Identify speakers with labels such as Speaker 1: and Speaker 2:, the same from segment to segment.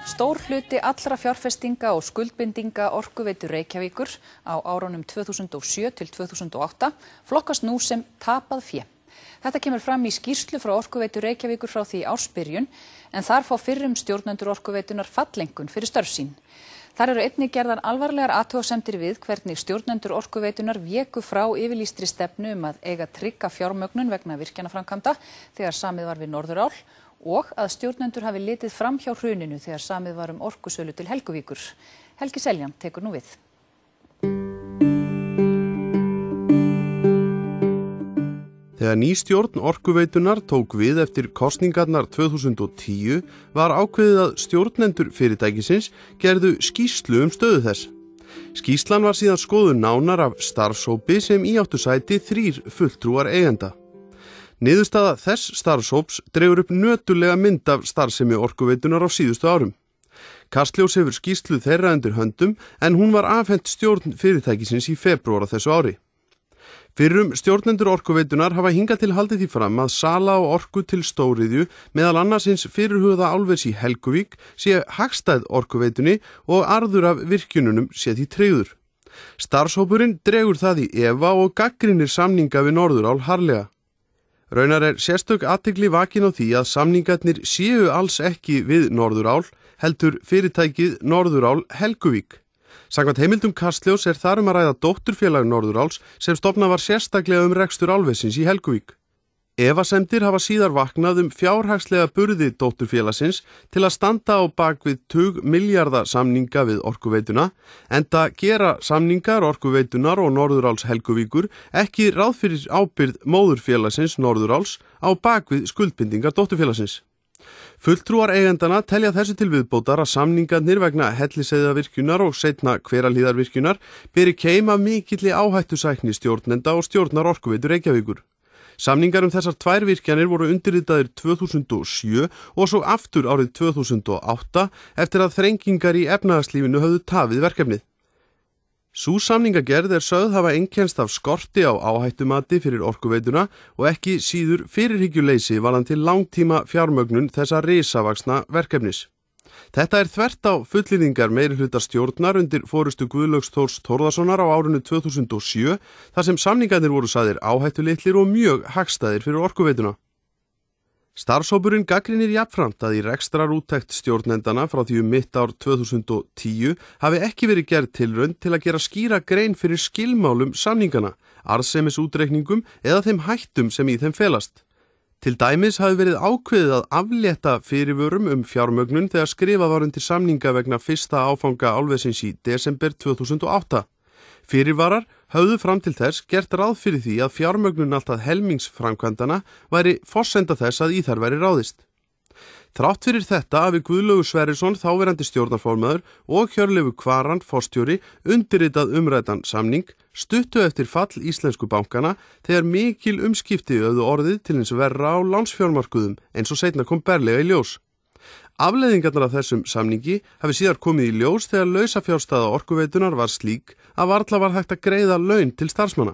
Speaker 1: Stór hluti allra fjárfestinga og skuldbindinga Orkuveitu Reykjavíkur á árunum 2007 til 2008 flokkast nú sem tapað fé. Þetta kemur fram í skýrslu frá Orkuveitu Reykjavíkur frá því ársbyrjun, en þar fá fyrrum stjórnendur Orkuveitunar falleinkunn fyrir störf sín. Þar eru einnig gerðar alvarlegar athugasemdir við hvernig stjórnendur Orkuveitunar véku frá yfirlýstri stefnu að eiga trygga fjármögnun vegna virkjanaframkvæmda þegar samið var við Norðurál og að stjórnendur hafi litið fram hjá hruninu þegar samið var orkusölu til Helguvíkur. Helgi Seljan tekur nú við.
Speaker 2: Þegar ný stjórn Orkuveitunar tók við eftir kosningarnar 2010 var ákveðið að stjórnendur fyrirtækisins gerðu skýrslu stöðu þess. Skýrslan var síðan skoðuð nánar af starfshópi sem í áttu sæti 3 fulltrúar eigenda. Niðurstaða þess starfshóps dregur upp nöturlega mynd af starfsemi Orkuveitunar á síðustu árum. Kastljós hefur skýrslu þeirra undir höndum en hún var afhent stjórn fyrirtækisins í febrúar á þessu ári. Fyrrum stjórnendur Orkuveitunar hafa hingað til haldið því fram að sala á orku til stóriðju meðal annars hins fyrirhugaða álvers í Helguvík sé hagstæð Orkuveitunni og arður af virkjununum sé því tryggður. Starfshópurinn dregur það í efa og gagnrýnir samninga við Norðurál harðlega. Raunar sérstök athygli vakin á því að samningarnir séu alls ekki við Norðurál, heldur fyrirtækið Norðurál Helguvík. Samkvæmt heimildum Kastljós þar að ræða dótturfélag Norðuráls sem stofnað var sérstaklega rekstur álversins í Helguvík. Efasemdir hafa síðar vaknað fjárhagslega burði dótturfélagsins til að standa á bak við tugmilljarða samninga við Orkuveituna, enda gera samningar Orkuveitunar og Norðuráls Helguvíkur ekki ráð fyrir ábyrgð móðurfélagsins Norðuráls á bak við skuldbindingar dótturfélagsins. Fulltrúar eigendana telja þessu til viðbótar að samningarnir vegna Hellisheiðarvirkjunar og seinna Hverahlíðarvirkjunar beri keim af mikilli áhættusækni stjórnenda og stjórnar Orkuveitu Reykjavíkur. Samningar þessar 2 virkjanir voru undirritaðir 2007 og svo aftur árið 2008 eftir að þrengingar í efnahagslífinu höfðu tafið verkefnið. Sú samningagerð sögð hafa einkennst af skorti á áhættumati fyrir Orkuveituna og ekki síður fyrirhyggjuleysi varðandi langtíma fjármögnun þessa risavaxna verkefnis. Þetta þvert á fullyrðingar meirihluta stjórnar undir forystu Guðlaugs Þórs Þórðarsonar á árinu 2007 þar sem samningarnir voru sagðir áhættulitlir og mjög hagstæðir fyrir Orkuveituna. Starfshópurinn gagnrýnir jafnframt að í rekstrarúttekt stjórnendana frá því mitt ár 2010 hafi ekki verið gerð tilraun til að gera skýra grein fyrir skilmálum samningana, arðsemisútreikningum eða þeim hættum sem í þeim felast. Til dæmis hafi verið ákveðið að aflétta fyrirvörum fjármögnun þegar skrifað var undir samninga vegna fyrsta áfanga álversins í desember 2008. Fyrirvarar höfðu fram til þess gert ráð fyrir því að fjármögnun allt að helmingsframkvæmdana væri forsenda þess að í þær væri ráðist. Þrátt fyrir þetta hafi Guðlaugur Sverrisson þáverandi stjórnarformaður og Hjörleifur Kvaran forstjóri undirritað umræddan samning stuttu eftir fall íslensku bankana þegar mikil umskipti höfðu orðið til hins verra á lánsfjármarkuðum eins og seinna kom berlega í ljós. Afleiðingarnar af þessum samningi hafi síðar komið í ljós þegar lausafjárstaða Orkuveitunar var slík að varla var hægt að greiða laun til starfsmanna.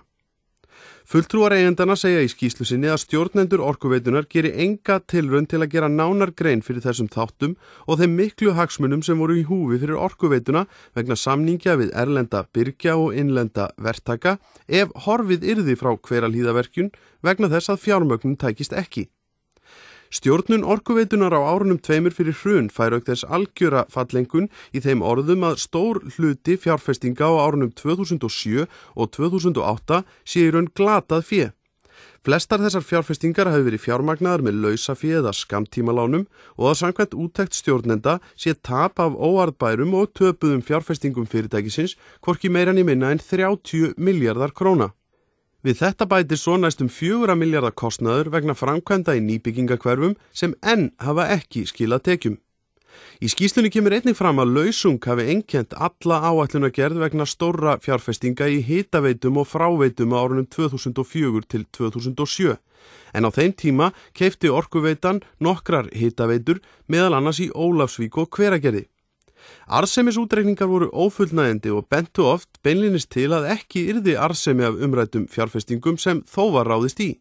Speaker 2: Fulltrúar eigendana segja í skýrslu sinni að stjórnendur Orkuveitunar geri enga tilraun til að gera nánar grein fyrir þessum þáttum og þeim miklu hagsmunum sem voru í húfi fyrir Orkuveituna vegna samningja við erlenda birgja og innlenda verktaka ef horfið yrði frá Hverahlíðarvirkjun vegna þess að fjármögnun tækist ekki. Stjórnun Orkuveitunar á árunum 2 fyrir hrun fær auk þess algjöra falleinkunn í þeim orðum að stór hluti fjárfestinga á árunum 2007 og 2008 sé í raun glatað fé. Flestar þessar fjárfestingar hafi verið fjármagnaðar með lausafé eða skammtímalánum og að samkvæmt úttekt stjórnenda sé tap af óarðbærum og töpuðum fjárfestingum fyrirtækisins hvorki meira né minna en 30 milljarðar króna. Við þetta bætir svo næstum 4 milljarða kostnaður vegna framkvæmda í nýbyggingahverfum sem enn hafa ekki skilað tekjum. Í skýrslunni kemur einnig fram að lausung hafi einkennt alla áætlunargerð vegna stórra fjárfestinga í hitaveitum og fráveitum á árunum 2004 til 2007. En á þeim tíma keypti Orkuveitan nokkrar hitaveitur meðal annars í Ólafsvík og Hveragerði. Arðsemisútreikningar voru ófullnægjandi og bentu oft beinlínis til að ekki yrði arðsemi af umræddum fjárfestingum sem þó var ráðist í.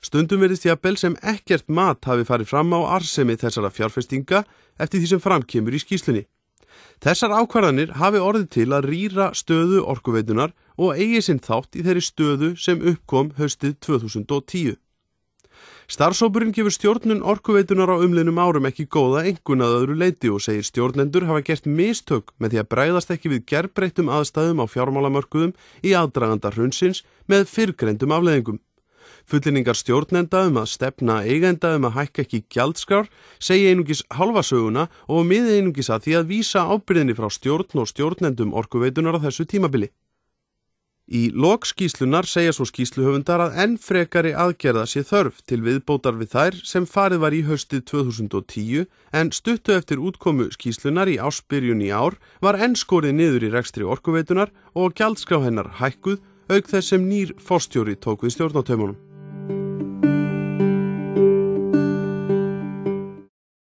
Speaker 2: Stundum virðist jafnvel sem ekkert mat hafi farið fram á arðsemi þessara fjárfestinga eftir því sem fram kemur í skýrslunni. Þessar ákvarðanir hafi orðið til að rýra stöðu Orkuveitunar og eigi sinn þátt í þeirri stöðu sem uppkom haustið 2010. Starfshópurinn gefur stjórnun Orkuveitunar á umliðnum árum ekki góða einkunn að öðru leyti og segir stjórnendur hafa gert mistök með því að bregðast ekki við gerbreyttum aðstæðum á fjármálamörkuðum í aðdraganda hrunsins með fyrrgreindum afleiðingum. Fullinningar stjórnenda að stefna eigenda að hækka ekki gjaldskrár segi einungis hálfa söguna og miði einungis að því að vísa ábyrgðinni frá stjórn og stjórnendum Orkuveitunar á þessu tímabili. Í lok skýrslunar segja svo skýrsluhöfundar að enn frekari aðgerða sé þörf til viðbótar við þær sem farið var í haustið 2010 en stuttu eftir útkomu skýrslunar í ársbyrjun í ár var enn skorið niður í rekstri Orkuveitunar og gjaldskrá hennar hækkuð auk þess sem nýr forstjóri tók við stjórnartaumunum.